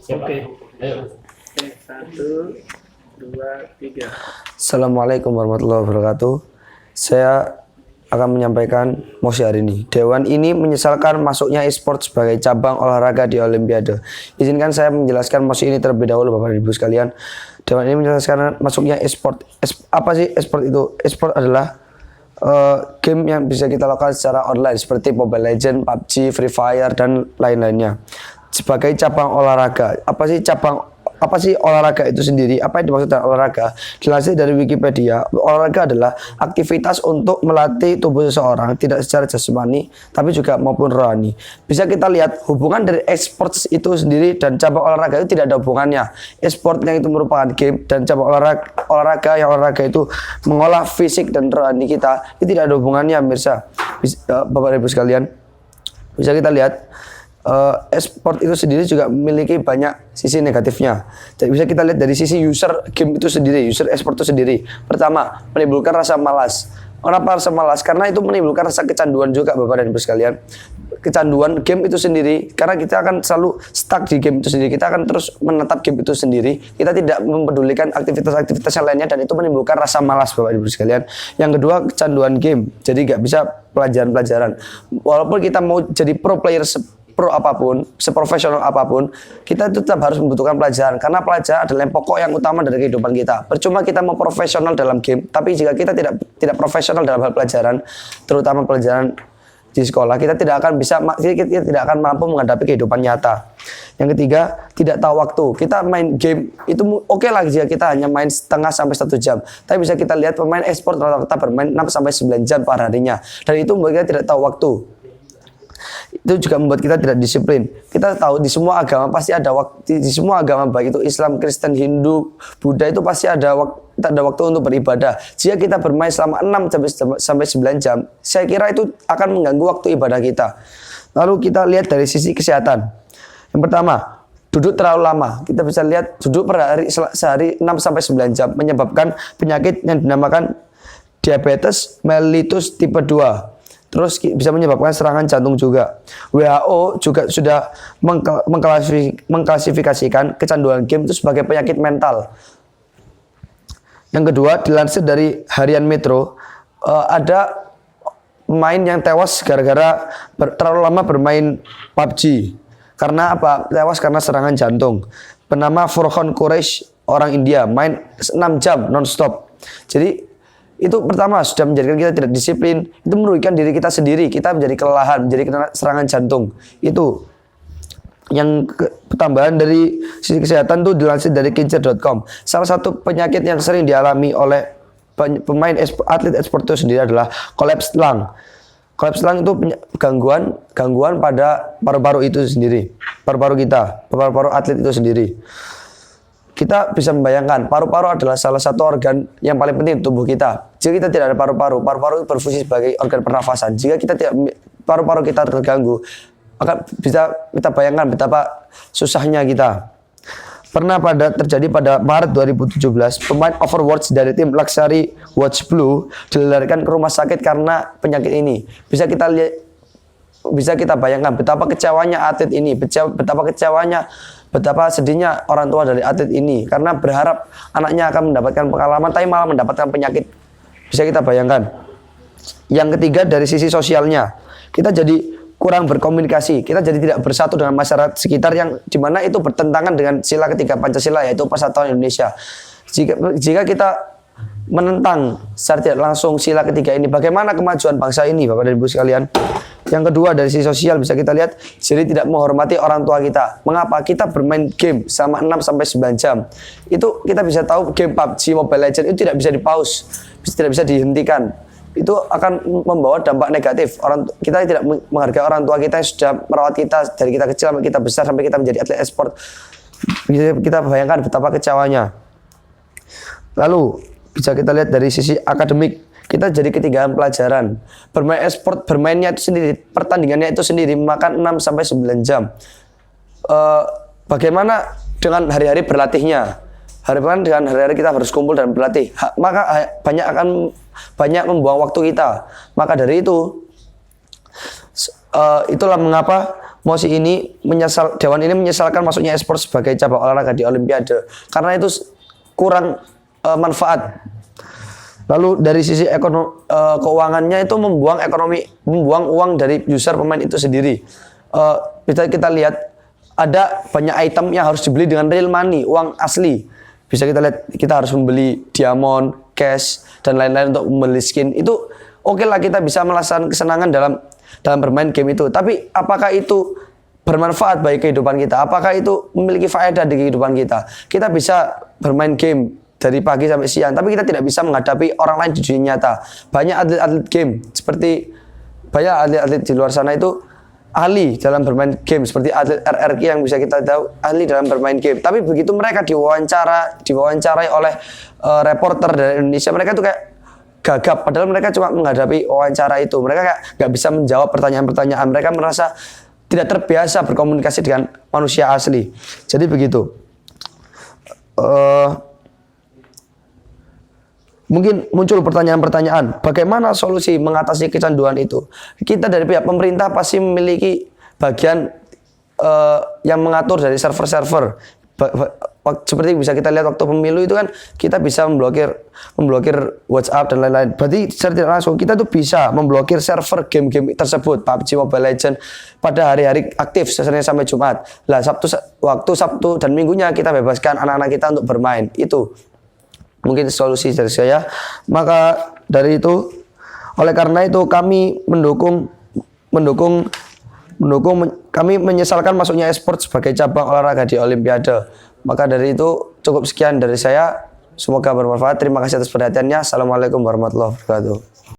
Oke. Ayo. Oke, 1, 2, 3. Assalamualaikum warahmatullahi wabarakatuh. Saya akan menyampaikan mosi hari ini. Dewan ini menyesalkan masuknya e-sport sebagai cabang olahraga di Olimpiade. Izinkan saya menjelaskan mosi ini terlebih dahulu, Bapak Ibu sekalian. Dewan ini menjelaskan masuknya e-sport. Apa sih e-sport itu? E-sport adalah game yang bisa kita lakukan secara online seperti Mobile Legends, PUBG, Free Fire, dan lain-lainnya. Sebagai cabang olahraga, apa sih olahraga itu sendiri? Apa yang dimaksud dengan olahraga? Dilansir dari Wikipedia, olahraga adalah aktivitas untuk melatih tubuh seseorang tidak secara jasmani tapi juga maupun rohani. Bisa kita lihat hubungan dari e-sports itu sendiri dan cabang olahraga itu tidak ada hubungannya. E-sport yang itu merupakan game dan cabang olahraga itu mengolah fisik dan rohani kita, itu tidak ada hubungannya, pemirsa. Bapak Ibu sekalian, bisa kita lihat e-sport itu sendiri juga memiliki banyak sisi negatifnya. Jadi bisa kita lihat dari sisi user game itu sendiri, user e-sport itu sendiri. Pertama, menimbulkan rasa malas. Kenapa rasa malas? Karena itu menimbulkan rasa kecanduan juga, Bapak dan Ibu sekalian. Kecanduan game itu sendiri, karena kita akan selalu stuck di game itu sendiri. Kita akan terus menetap game itu sendiri. Kita tidak mempedulikan aktivitas-aktivitas yang lainnya, dan itu menimbulkan rasa malas, Bapak Ibu sekalian. Yang kedua, kecanduan game. Jadi nggak bisa pelajaran-pelajaran. Walaupun kita mau jadi pro player pro apapun, seprofesional apapun, kita itu tetap harus membutuhkan pelajaran, karena pelajaran adalah yang pokok yang utama dari kehidupan kita. Percuma kita mau profesional dalam game, tapi jika kita tidak profesional dalam hal pelajaran, terutama pelajaran di sekolah, kita tidak akan mampu menghadapi kehidupan nyata. Yang ketiga, tidak tahu waktu. Kita main game itu oke lah jika kita hanya main setengah sampai 1 jam. Tapi bisa kita lihat pemain e-sport rata-rata bermain 6 sampai 9 jam per harinya. Dan itu membuat kita tidak tahu waktu. Itu juga membuat kita tidak disiplin. Kita tahu di semua agama pasti ada waktu, di semua agama baik itu Islam, Kristen, Hindu, Buddha, itu pasti ada waktu untuk beribadah. Jika kita bermain selama 6 sampai 9 jam, saya kira itu akan mengganggu waktu ibadah kita. Lalu kita lihat dari sisi kesehatan. Yang pertama, duduk terlalu lama. Kita bisa lihat duduk per hari sehari 6 sampai 9 jam menyebabkan penyakit yang dinamakan diabetes mellitus tipe 2. Terus bisa menyebabkan serangan jantung juga. WHO juga sudah mengklasifikasikan kecanduan game itu sebagai penyakit mental. Yang kedua, dilansir dari Harian Metro, ada pemain yang tewas gara-gara terlalu lama bermain PUBG. Karena apa? Tewas karena serangan jantung. Bernama Furqan Quraish, orang India, main 6 jam non-stop. Jadi itu pertama sudah menjadikan kita tidak disiplin, itu merugikan diri kita sendiri, kita menjadi kelelahan, menjadi kena serangan jantung. Itu yang tambahan dari sisi kesehatan tuh dilansir dari kincir.com. Salah satu penyakit yang sering dialami oleh pemain atlet e-sport itu sendiri adalah kolaps lung. Kolaps lung itu gangguan pada paru-paru itu sendiri, paru-paru atlet itu sendiri. Kita bisa membayangkan, paru-paru adalah salah satu organ yang paling penting di tubuh kita. Jika kita tidak ada paru-paru, paru-paru berfungsi sebagai organ pernafasan. Jika paru-paru kita terganggu, akan bisa kita bayangkan betapa susahnya kita. Pernah terjadi pada Maret 2017, pemain Overwatch dari tim Luxury Watch Blue dilarikan ke rumah sakit karena penyakit ini. Bisa kita bayangkan betapa kecewanya atlet ini, betapa sedihnya orang tua dari atlet ini, karena berharap anaknya akan mendapatkan pengalaman tapi malah mendapatkan penyakit. Bisa kita bayangkan. Yang ketiga, dari sisi sosialnya, kita jadi kurang berkomunikasi, kita jadi tidak bersatu dengan masyarakat sekitar yang dimana itu bertentangan dengan sila ketiga Pancasila, yaitu Persatuan Indonesia. Jika kita menentang secara tidak langsung sila ketiga ini, bagaimana kemajuan bangsa ini, Bapak dan Ibu sekalian? Yang kedua, dari sisi sosial bisa kita lihat, jadi tidak menghormati orang tua kita. Mengapa? Kita bermain game selama 6 sampai 9 jam. Itu kita bisa tahu game PUBG, Mobile Legends itu tidak bisa di-pause, tidak bisa dihentikan. Itu akan membawa dampak negatif. Kita tidak menghargai orang tua kita yang sudah merawat kita dari kita kecil sampai kita besar, sampai kita menjadi atlet e-sport. Bisa kita bayangkan betapa kecewanya. Lalu bisa kita lihat dari sisi akademik, kita jadi ketinggalan pelajaran. Bermain e-sport, bermainnya itu sendiri, pertandingannya itu sendiri memakan 6 sampai 9 jam. Bagaimana dengan hari-hari berlatihnya? Dengan hari-hari kita harus kumpul dan berlatih. Maka banyak membuang waktu kita. Maka dari itu itulah mengapa Dewan ini menyesalkan masuknya e-sport sebagai cabang olahraga di Olimpiade karena itu kurang manfaat. Lalu dari sisi keuangannya itu membuang uang dari user pemain itu sendiri. Bisa kita lihat ada banyak item yang harus dibeli dengan real money, uang asli. Bisa kita lihat kita harus membeli diamond, cash dan lain-lain untuk membeli skin. Itu oke lah, kita bisa merasakan kesenangan dalam bermain game itu. Tapi apakah itu bermanfaat bagi kehidupan kita? Apakah itu memiliki faedah di kehidupan kita? Kita bisa bermain game dari pagi sampai siang, tapi kita tidak bisa menghadapi orang lain di dunia nyata. Banyak atlet-atlet game banyak atlet-atlet di luar sana itu ahli dalam bermain game, seperti atlet RRQ yang bisa kita tahu ahli dalam bermain game. Tapi begitu mereka diwawancarai oleh reporter dari Indonesia, mereka tuh kayak gagap, padahal mereka cuma menghadapi wawancara itu. Mereka kayak nggak bisa menjawab pertanyaan-pertanyaan. Mereka merasa tidak terbiasa berkomunikasi dengan manusia asli. Jadi begitu. Mungkin muncul pertanyaan-pertanyaan, bagaimana solusi mengatasi kecanduan itu? Kita dari pihak pemerintah pasti memiliki bagian yang mengatur dari server-server. Seperti bisa kita lihat waktu pemilu itu kan kita bisa memblokir WhatsApp dan lain-lain. Berarti secara tidak langsung kita tuh bisa memblokir server game-game tersebut, PUBG Mobile Legends pada hari-hari aktif Senin sampai Jumat. Lah waktu Sabtu dan Minggunya kita bebaskan anak-anak kita untuk bermain. Itu mungkin solusi dari saya. Maka dari itu, oleh karena itu kami kami menyesalkan masuknya e-sport sebagai cabang olahraga di Olimpiade. Maka dari itu cukup sekian dari saya. Semoga bermanfaat. Terima kasih atas perhatiannya. Assalamualaikum warahmatullahi wabarakatuh.